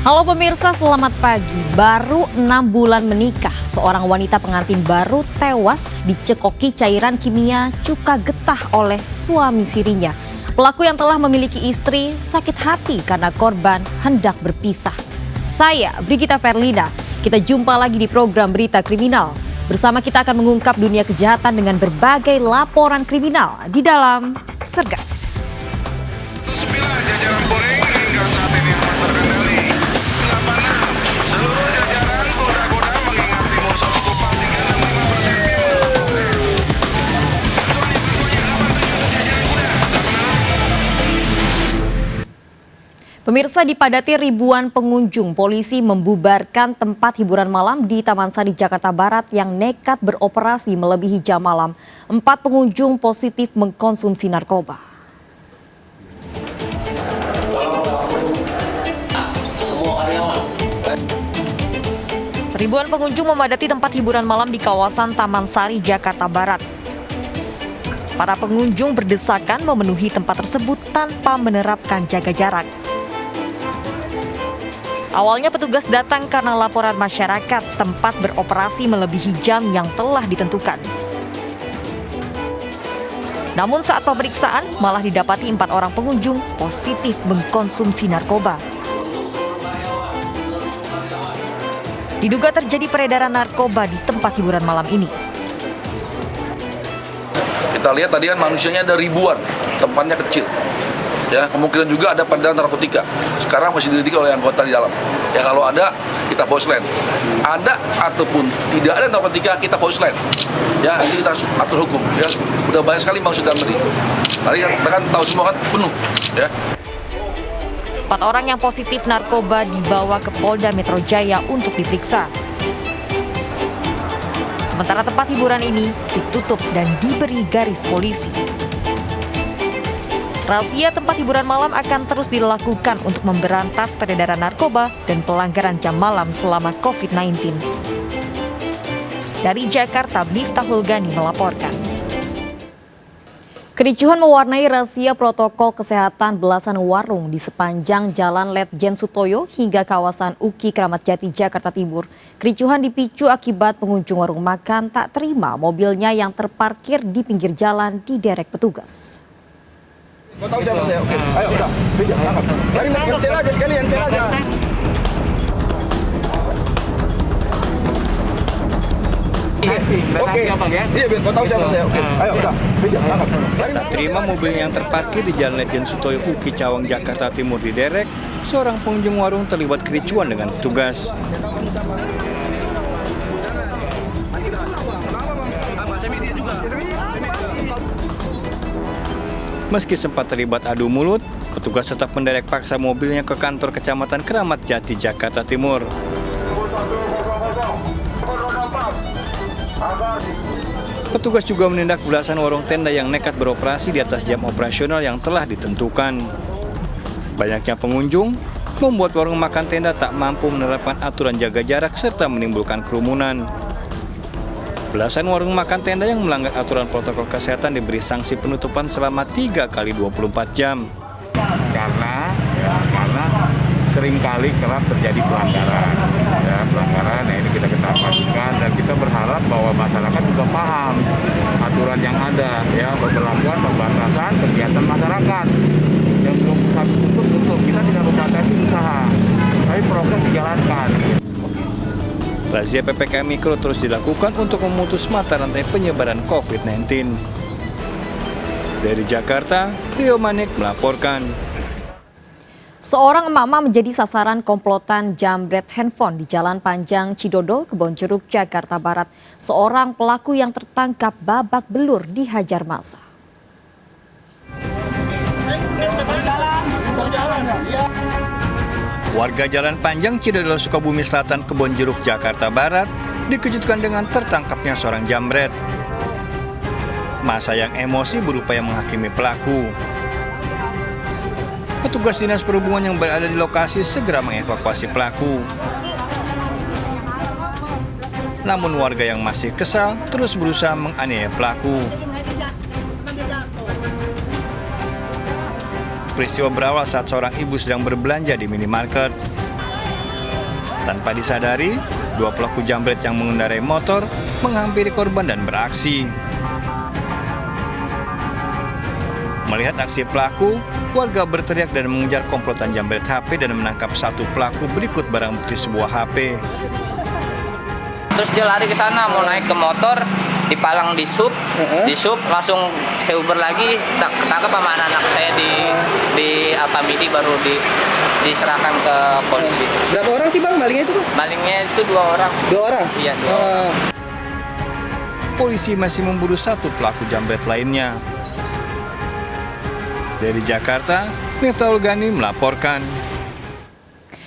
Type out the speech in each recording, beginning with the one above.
Halo pemirsa, selamat pagi. Baru 6 bulan menikah, seorang wanita pengantin baru tewas dicekoki cairan kimia cuka getah oleh suami sirinya. Pelaku yang telah memiliki istri sakit hati karena korban hendak berpisah. Saya, Brigita Ferlina, kita jumpa lagi di program Berita Kriminal. Bersama kita akan mengungkap dunia kejahatan dengan berbagai laporan kriminal di dalam Sergap. Pemirsa, dipadati ribuan pengunjung, polisi membubarkan tempat hiburan malam di Taman Sari, Jakarta Barat yang nekat beroperasi melebihi jam malam. 4 pengunjung positif mengkonsumsi narkoba. Ribuan pengunjung memadati tempat hiburan malam di kawasan Taman Sari, Jakarta Barat. Para pengunjung berdesakan memenuhi tempat tersebut tanpa menerapkan jaga jarak. Awalnya petugas datang karena laporan masyarakat tempat beroperasi melebihi jam yang telah ditentukan. Namun saat pemeriksaan malah didapati 4 orang pengunjung positif mengkonsumsi narkoba. Diduga terjadi peredaran narkoba di tempat hiburan malam ini. Kita lihat tadi kan manusianya ada ribuan, tempatnya kecil. Ya, kemungkinan juga ada peredaran narkotika. Sekarang masih dididik oleh anggota di dalam. Ya kalau ada, kita poslen. Ada ataupun tidak ada narkotika, kita poslen. Ya, ini kita atur hukum. Ya, udah banyak sekali Bang sudah beri. Tadi kan tahu semua kan penuh. Ya. 4 orang yang positif narkoba dibawa ke Polda Metro Jaya untuk diperiksa. Sementara tempat hiburan ini ditutup dan diberi garis polisi. Razia tempat hiburan malam akan terus dilakukan untuk memberantas peredaran narkoba dan pelanggaran jam malam selama COVID-19. Dari Jakarta, Miftahul Gani melaporkan. Kericuhan mewarnai razia protokol kesehatan belasan warung di sepanjang Jalan Letjen Sutoyo hingga kawasan UKI Kramat Jati, Jakarta Timur. Kericuhan dipicu akibat pengunjung warung makan tak terima mobilnya yang terparkir di pinggir jalan diderek petugas. Kau tahu siapa saya? Oke. Ayo udah, bijak tangkap. Mari sel aja sekalian, sel aja. Oke. Iya, kau tahu siapa saya? Oke. Ayo udah, bijak tangkap. Tak terima mobilnya yang terparkir di Jalan Letjen Sutoyo UKI Cawang, Jakarta Timur diderek, seorang pengunjung warung terlibat kericuan dengan petugas. Meski sempat terlibat adu mulut, petugas tetap menderek paksa mobilnya ke kantor Kecamatan Kramat Jati, Jakarta Timur. Petugas juga menindak belasan warung tenda yang nekat beroperasi di atas jam operasional yang telah ditentukan. Banyaknya pengunjung membuat warung makan tenda tak mampu menerapkan aturan jaga jarak serta menimbulkan kerumunan. Belasan warung makan tenda yang melanggar aturan protokol kesehatan diberi sanksi penutupan selama 3 kali 24 jam. Karena seringkali kerap terjadi pelanggaran. Ya, pelanggaran, nah ini kita pastikan dan kita berharap bahwa masyarakat juga paham aturan yang ada, ya, pemberlakuan pembatasan kegiatan masyarakat. Yang 21 tutup, kita tidak membatasi usaha, tapi prokes dijalankan. Razia PPKM Mikro terus dilakukan untuk memutus mata rantai penyebaran COVID-19. Dari Jakarta, Rio Manik melaporkan. Seorang emak-emak menjadi sasaran komplotan jambret handphone di Jalan Panjang Cidodo, Kebonjeruk, Jakarta Barat. Seorang pelaku yang tertangkap babak belur dihajar massa. Warga Jalan Panjang Cidodo, Sukabumi Selatan, Kebonjeruk, Jakarta Barat dikejutkan dengan tertangkapnya seorang jambret. Massa yang emosi berupaya menghakimi pelaku. Petugas Dinas Perhubungan yang berada di lokasi segera mengevakuasi pelaku. Namun warga yang masih kesal terus berusaha menganiaya pelaku. Peristiwa berawal saat seorang ibu sedang berbelanja di minimarket. Tanpa disadari, dua pelaku jambret yang mengendarai motor menghampiri korban dan beraksi. Melihat aksi pelaku, warga berteriak dan mengejar komplotan jambret HP dan menangkap satu pelaku berikut barang bukti sebuah HP. Terus dia lari ke sana mau naik ke motor, dipalang di sub langsung saya uber lagi, ketangkep sama anak saya di Alfamidi, baru diserahkan ke polisi. Berapa orang sih bang malingnya itu? Malingnya itu 2 orang. 2 orang? Iya, 2 orang. Polisi masih memburu satu pelaku jambret lainnya. Dari Jakarta, Miftahul Gani melaporkan.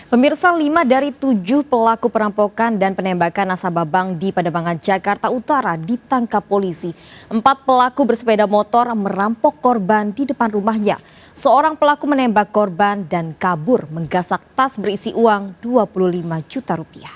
Pemirsa, 5 dari 7 pelaku perampokan dan penembakan nasabah bank di Pademangan, Jakarta Utara ditangkap polisi. 4 pelaku bersepeda motor merampok korban di depan rumahnya. Seorang pelaku menembak korban dan kabur menggasak tas berisi uang 25 juta rupiah.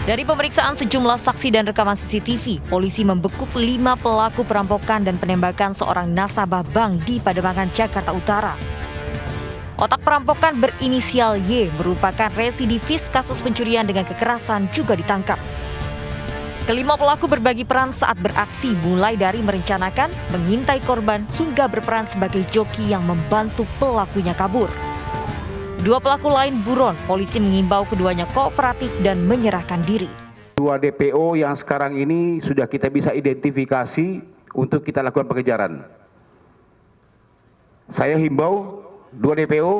Dari pemeriksaan sejumlah saksi dan rekaman CCTV, polisi membekuk 5 pelaku perampokan dan penembakan seorang nasabah bank di Pademangan, Jakarta Utara. Otak perampokan berinisial Y merupakan residivis kasus pencurian dengan kekerasan juga ditangkap. Kelima pelaku berbagi peran saat beraksi, mulai dari merencanakan, mengintai korban, hingga berperan sebagai joki yang membantu pelakunya kabur. 2 pelaku lain buron, polisi mengimbau keduanya kooperatif dan menyerahkan diri. 2 DPO yang sekarang ini sudah kita bisa identifikasi untuk kita lakukan pengejaran. Saya himbau 2 DPO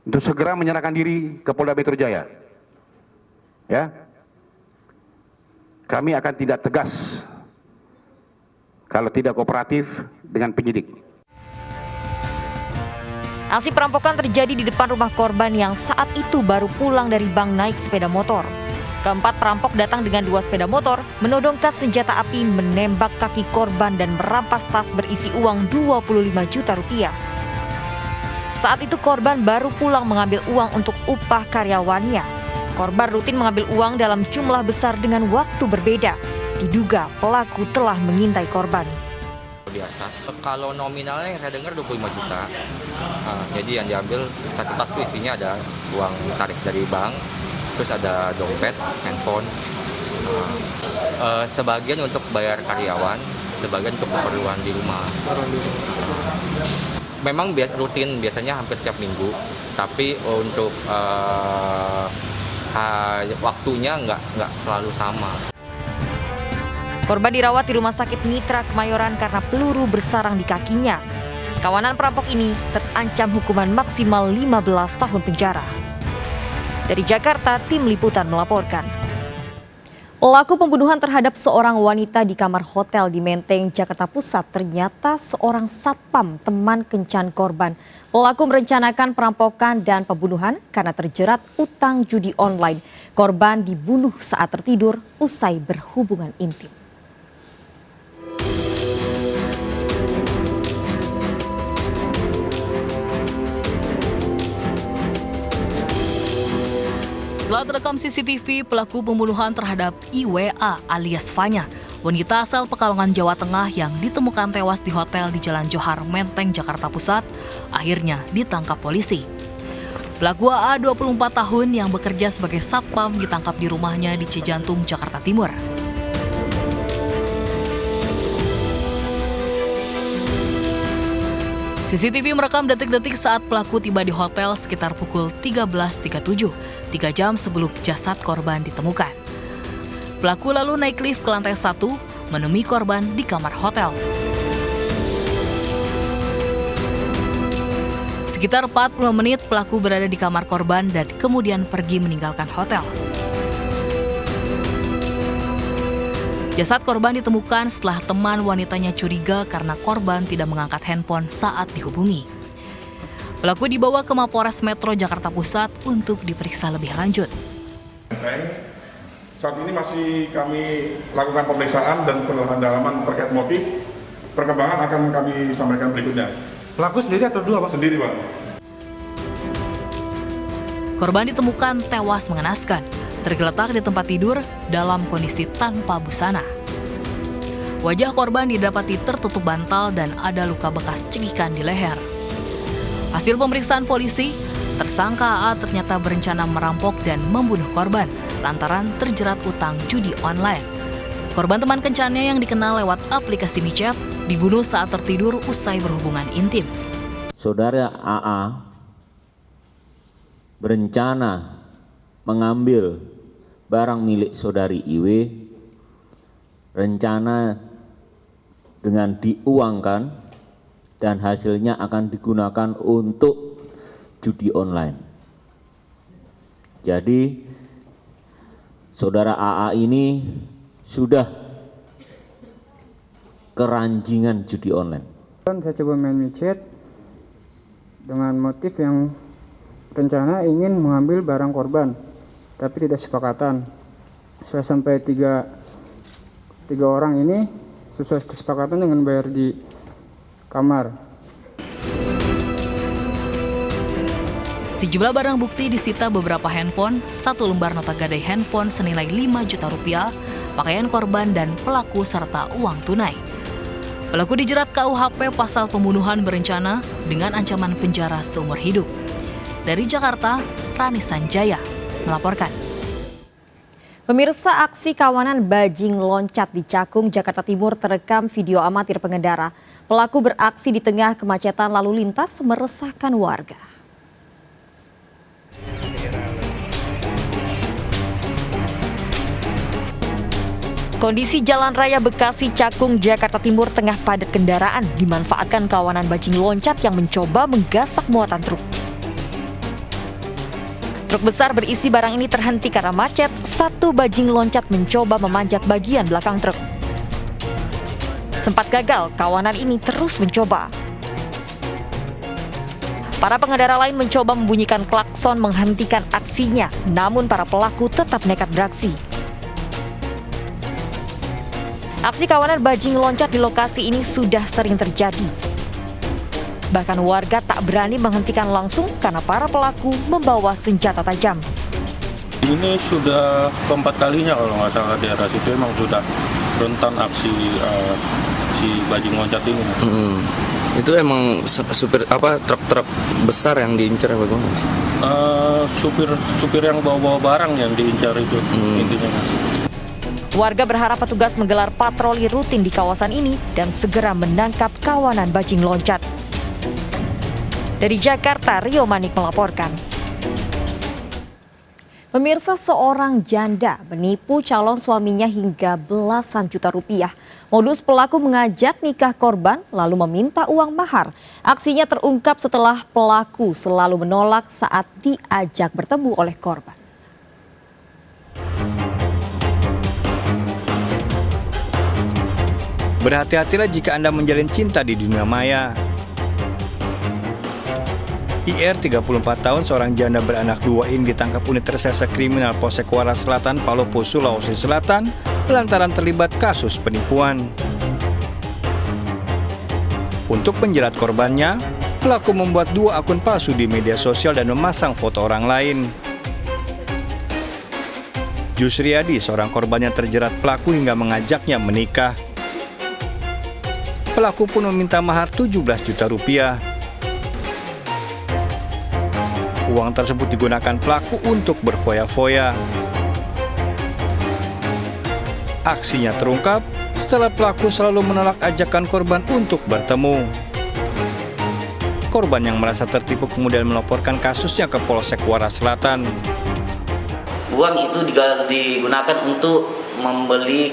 untuk segera menyerahkan diri ke Polda Metro Jaya. Ya, kami akan tindak tegas kalau tidak kooperatif dengan penyidik. Aksi perampokan terjadi di depan rumah korban yang saat itu baru pulang dari bank naik sepeda motor. Keempat perampok datang dengan 2 sepeda motor, menodongkan senjata api, menembak kaki korban dan merampas tas berisi uang 25 juta rupiah. Saat itu korban baru pulang mengambil uang untuk upah karyawannya. Korban rutin mengambil uang dalam jumlah besar dengan waktu berbeda. Diduga pelaku telah mengintai korban. Biasa. Kalau nominalnya saya dengar 25 juta. Jadi yang diambil satu tas itu isinya ada uang tarik dari bank, terus ada dompet, handphone. Sebagian untuk bayar karyawan, sebagian untuk keperluan di rumah. Memang rutin, biasanya hampir tiap minggu, tapi untuk waktunya nggak selalu sama. Korban dirawat di Rumah Sakit Mitra Kemayoran karena peluru bersarang di kakinya. Kawanan perampok ini terancam hukuman maksimal 15 tahun penjara. Dari Jakarta, tim liputan melaporkan. Pelaku pembunuhan terhadap seorang wanita di kamar hotel di Menteng, Jakarta Pusat ternyata seorang satpam teman kencan korban. Pelaku merencanakan perampokan dan pembunuhan karena terjerat utang judi online. Korban dibunuh saat tertidur usai berhubungan intim. Setelah terekam CCTV, pelaku pembunuhan terhadap IWA alias Fanya, wanita asal Pekalongan, Jawa Tengah yang ditemukan tewas di hotel di Jalan Johar, Menteng, Jakarta Pusat, akhirnya ditangkap polisi. Pelaku AA 24 tahun yang bekerja sebagai satpam ditangkap di rumahnya di Cijantung, Jakarta Timur. CCTV merekam detik-detik saat pelaku tiba di hotel sekitar pukul 13.37, 3 jam sebelum jasad korban ditemukan. Pelaku lalu naik lift ke lantai 1, menemui korban di kamar hotel. Sekitar 40 menit pelaku berada di kamar korban dan kemudian pergi meninggalkan hotel. Jasad korban ditemukan setelah teman wanitanya curiga karena korban tidak mengangkat handphone saat dihubungi. Pelaku dibawa ke Mapores Metro Jakarta Pusat untuk diperiksa lebih lanjut. Saat ini masih kami lakukan pemeriksaan dan pendalaman terkait motif. Perkembangan akan kami sampaikan berikutnya. Pelaku sendiri atau 2 Pak? Sendiri Pak. Korban ditemukan tewas mengenaskan, tergeletak di tempat tidur dalam kondisi tanpa busana. Wajah korban didapati tertutup bantal dan ada luka bekas cekikan di leher. Hasil pemeriksaan polisi, tersangka AA ternyata berencana merampok dan membunuh korban lantaran terjerat utang judi online. Korban teman kencannya yang dikenal lewat aplikasi micet dibunuh saat tertidur usai berhubungan intim. Saudara AA berencana mengambil barang milik saudari IW, rencana dengan diuangkan dan hasilnya akan digunakan untuk judi online. Jadi saudara AA ini sudah keranjingan judi online. Saya coba main micet dengan motif yang rencana ingin mengambil barang korban, tapi tidak sepakatan. Saya sampai tiga orang ini sesuai kesepakatan dengan bayar di kamar. Sejumlah barang bukti disita beberapa handphone, 1 lembar nota gadai handphone senilai 5 juta rupiah, pakaian korban dan pelaku serta uang tunai. Pelaku dijerat KUHP pasal pembunuhan berencana dengan ancaman penjara seumur hidup. Dari Jakarta, Rani Sanjaya melaporkan. Pemirsa, aksi kawanan bajing loncat di Cakung, Jakarta Timur terekam video amatir pengendara. Pelaku beraksi di tengah kemacetan lalu lintas meresahkan warga. Kondisi Jalan Raya Bekasi Cakung, Jakarta Timur tengah padat kendaraan dimanfaatkan kawanan bajing loncat yang mencoba menggasak muatan truk. Truk besar berisi barang ini terhenti karena macet. Satu bajing loncat mencoba memanjat bagian belakang truk. Sempat gagal, kawanan ini terus mencoba. Para pengendara lain mencoba membunyikan klakson menghentikan aksinya, namun para pelaku tetap nekat beraksi. Aksi kawanan bajing loncat di lokasi ini sudah sering terjadi. Bahkan warga tak berani menghentikan langsung karena para pelaku membawa senjata tajam. Ini sudah keempat kalinya kalau nggak salah di daerah situ memang sudah rentan aksi si bajing loncat ini. Itu emang supir truk besar yang diincar bagaimana? Supir yang bawa barang yang diincar itu intinya. Warga berharap petugas menggelar patroli rutin di kawasan ini dan segera menangkap kawanan bajing loncat. Dari Jakarta, Rio Manik melaporkan. Pemirsa, seorang janda menipu calon suaminya hingga belasan juta rupiah. Modus pelaku mengajak nikah korban lalu meminta uang mahar. Aksinya terungkap setelah pelaku selalu menolak saat diajak bertemu oleh korban. Berhati-hatilah jika Anda menjalin cinta di dunia maya. IR 34 tahun, seorang janda beranak 2 ini ditangkap unit reserse kriminal Polsek Waras Selatan, Palopo, Sulawesi Selatan lantaran terlibat kasus penipuan. Untuk menjerat korbannya, pelaku membuat 2 akun palsu di media sosial dan memasang foto orang lain. Jusriadi, seorang korban yang terjerat pelaku hingga mengajaknya menikah. Pelaku pun meminta mahar 17 juta rupiah. Uang tersebut digunakan pelaku untuk berfoya-foya. Aksinya terungkap setelah pelaku selalu menolak ajakan korban untuk bertemu. Korban yang merasa tertipu kemudian melaporkan kasusnya ke Polsek Waras Selatan. Uang itu digunakan untuk membeli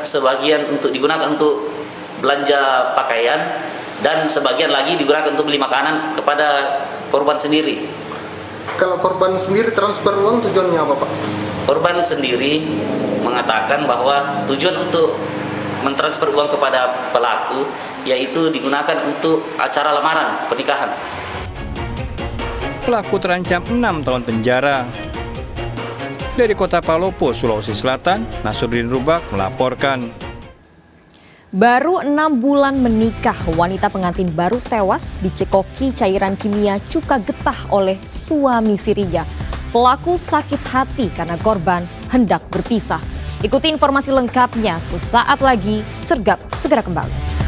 sebagian untuk digunakan untuk belanja pakaian dan sebagian lagi digunakan untuk beli makanan kepada korban sendiri. Kalau korban sendiri transfer uang tujuannya apa, Pak? Korban sendiri mengatakan bahwa tujuan untuk mentransfer uang kepada pelaku yaitu digunakan untuk acara lamaran pernikahan. Pelaku terancam 6 tahun penjara. Dari Kota Palopo, Sulawesi Selatan, Nasruddin Rubak melaporkan. Baru 6 bulan menikah, wanita pengantin baru tewas dicekoki cairan kimia cuka getah oleh suami sirinya. Pelaku sakit hati karena korban hendak berpisah. Ikuti informasi lengkapnya sesaat lagi. Sergap segera kembali.